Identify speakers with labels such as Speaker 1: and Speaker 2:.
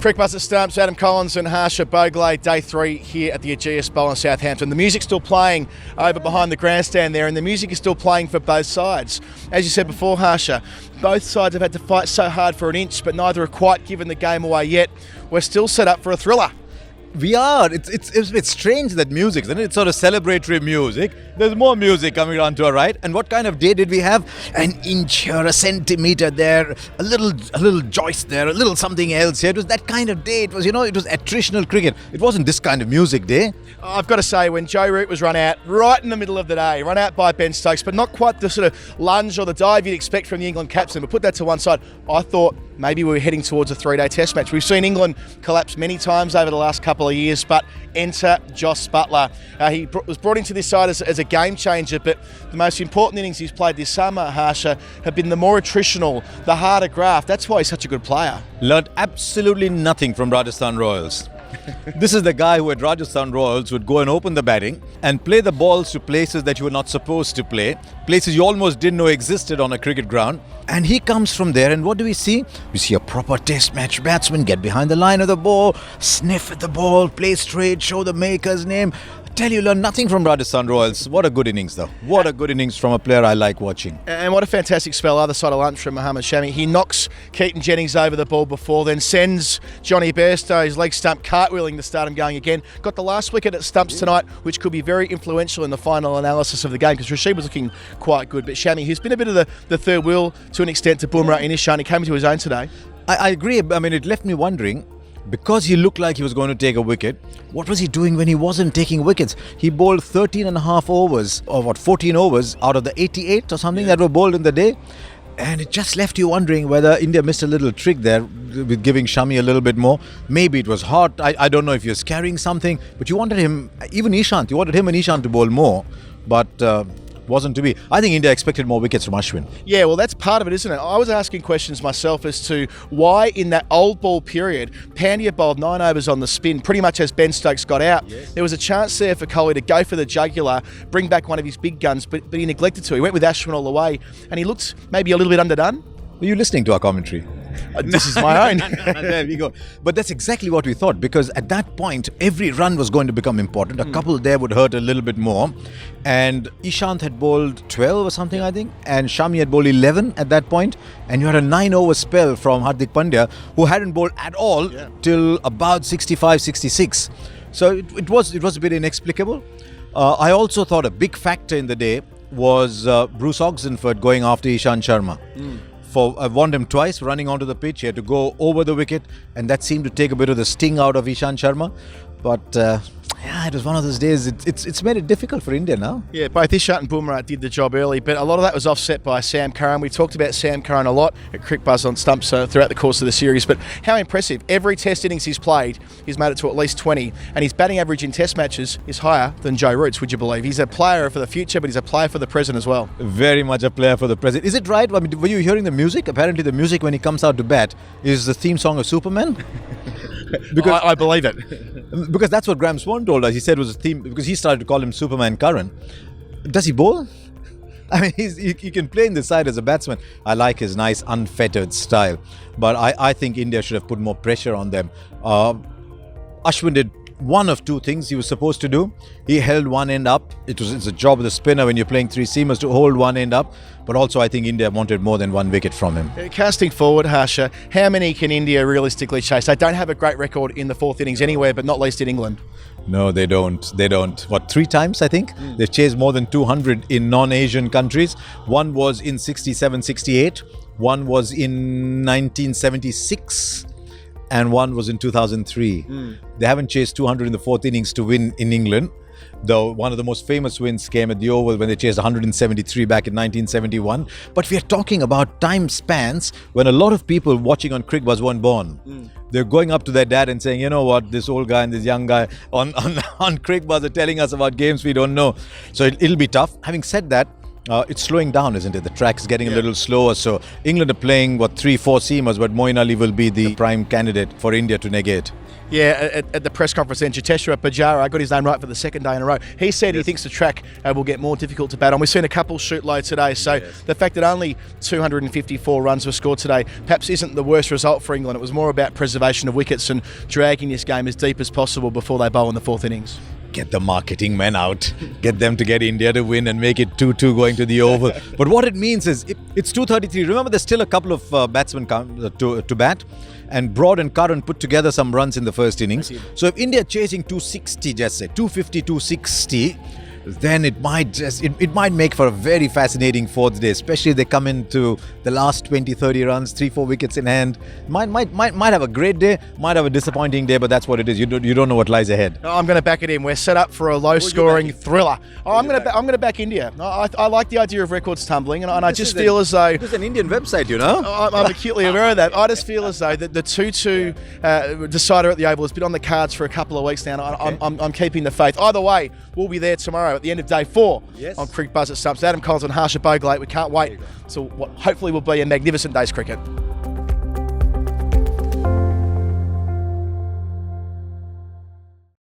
Speaker 1: Crick Buzz at Stumps, Adam Collins and Harsha Bhogle, day 3 here at the Ageas Bowl in Southampton. The music's still playing over behind the grandstand there, and the music is still playing for both sides. As you said before, Harsha, both sides have had to fight so hard for an inch, but neither have quite given the game away yet. We're still set up for a thriller.
Speaker 2: We are. It's strange, that music, isn't it? It's sort of celebratory music. There's more music coming around to our right. And what kind of day did we have? An inch here, a centimetre there, a little joist there, a little something else here. It was that kind of day. It was, it was attritional cricket. It wasn't this kind of music day.
Speaker 1: I've got to say, when Joe Root was run out right in the middle of the day, run out by Ben Stokes, but not quite the sort of lunge or the dive you'd expect from the England captain, but put that to one side, I thought maybe we were heading towards a 3-day test match. We've seen England collapse many times over the last couple of years, but enter Joss Buttler. He was brought into this side as a game changer, but the most important innings he's played this summer, Harsha, have been the more attritional, the harder graft. That's why he's such a good player.
Speaker 2: Learned absolutely nothing from Rajasthan Royals. This is the guy who at Rajasthan Royals would go and open the batting and play the balls to places that you were not supposed to play, places you almost didn't know existed on a cricket ground. And he comes from there, and what do we see? We see a proper test match batsman get behind the line of the ball, sniff at the ball, play straight, show the maker's name. Tell you, learn nothing from Rajasthan Royals. What a good innings, though. What a good innings from a player I like watching.
Speaker 1: And what a fantastic spell other side of lunch from Mohammad Shami. He knocks Keaton Jennings over the ball before, then sends Johnny Bairstow, his leg stump, cartwheeling to start him going again. Got the last wicket at Stumps tonight, which could be very influential in the final analysis of the game, because Rashid was looking quite good. But Shami, who's been a bit of the third wheel to an extent to Bumrah in his shine, he came into his own today.
Speaker 2: I agree. I mean, it left me wondering, because he looked like he was going to take a wicket, what was he doing when he wasn't taking wickets? He bowled 13 and a half overs, or 14 overs out of the 88 or something that were bowled in the day. And it just left you wondering whether India missed a little trick there with giving Shami a little bit more. Maybe it was hot. I don't know if he was carrying something, but you wanted him, even Ishant, you wanted him and Ishant to bowl more, but wasn't to be. I think India expected more wickets from Ashwin.
Speaker 1: Yeah, well, that's part of it, isn't it? I was asking questions myself as to why in that old ball period, Pandya bowled 9 overs on the spin, pretty much as Ben Stokes got out. Yes. There was a chance there for Kohli to go for the jugular, bring back one of his big guns, but he neglected to. He went with Ashwin all the way, and he looked maybe a little bit underdone.
Speaker 2: Were you listening to our commentary?
Speaker 1: This is my own.
Speaker 2: There we go. But that's exactly what we thought, because at that point, every run was going to become important. A couple there would hurt a little bit more. And Ishant had bowled 12 or something, I think. And Shami had bowled 11 at that point. And you had a 9-over spell from Hardik Pandya, who hadn't bowled at all till about 65, 66. So it was a bit inexplicable. I also thought a big factor in the day was Bruce Oxenford going after Ishant Sharma. I've warned him twice, running onto the pitch. He had to go over the wicket, and that seemed to take a bit of the sting out of Ishant Sharma. But it was one of those days. It's made it difficult for India now.
Speaker 1: Yeah, both Ishant and Bumrah did the job early, but a lot of that was offset by Sam Curran. We talked about Sam Curran a lot at Crick Buzz on Stumps throughout the course of the series, but how impressive. Every test innings he's played, he's made it to at least 20, and his batting average in test matches is higher than Joe Root's, would you believe? He's a player for the future, but he's a player for the present as well.
Speaker 2: Very much a player for the present. Is it right? I mean, were you hearing the music? Apparently the music when he comes out to bat is the theme song of Superman.
Speaker 1: Because I believe it.
Speaker 2: Because that's what Graham Swan told us. He said it was a theme, because he started to call him Superman Curran. Does he bowl? I mean, he can play in the side as a batsman. I like his nice unfettered style. But I think India should have put more pressure on them. Ashwin did one of two things he was supposed to do. He held one end up. It's a job of the spinner when you're playing three seamers to hold one end up. But also I think India wanted more than one wicket from him.
Speaker 1: Casting forward, Harsha, how many can India realistically chase? They don't have a great record in the fourth innings anywhere, but not least in England.
Speaker 2: No, they don't. What, 3 times, I think? They've chased more than 200 in non-Asian countries. One was in 67, 68. One was in 1976. And one was in 2003. They haven't chased 200 in the fourth innings to win in England. Though one of the most famous wins came at the Oval when they chased 173 back in 1971. But we are talking about time spans when a lot of people watching on Crick Buzz weren't born. They're going up to their dad and saying, you know what, this old guy and this young guy on Crick Buzz are telling us about games we don't know. So it'll be tough. Having said that, it's slowing down, isn't it? The track's getting a little slower. So England are playing, 3-4 seamers, but Moeen Ali will be the prime candidate for India to negate.
Speaker 1: Yeah, at the press conference then, Cheteshwar Pujara, I got his name right for the second day in a row. He said he thinks the track will get more difficult to bat on. We've seen a couple shoot low today, so the fact that only 254 runs were scored today perhaps isn't the worst result for England. It was more about preservation of wickets and dragging this game as deep as possible before they bowl in the fourth innings.
Speaker 2: Get the marketing men out, get them to get India to win and make it 2-2 going to the over. But what it means is it's 233. Remember, there's still a couple of batsmen to bat, and Broad and Curran put together some runs in the first innings. So if India chasing 260, just say 250, 260, then it might make for a very fascinating fourth day, especially if they come into the last 20, 30 runs, 3-4 wickets in hand. Might have a great day, might have a disappointing day, but that's what it is. You don't know what lies ahead.
Speaker 1: I'm going to back it in. We're set up for a low-scoring thriller. I'm going to back India. I like the idea of records tumbling, and I just feel as though
Speaker 2: it's an Indian website, you know.
Speaker 1: I'm acutely aware of that. I just feel as though the 2-2 decider at the Oval has been on the cards for a couple of weeks now. And I'm keeping the faith. Either way, we'll be there tomorrow at the end of day 4 on Cricket Buzz at Stumps. Adam Collins and Harsha Bhogle. We can't wait till what hopefully will be a magnificent day's cricket.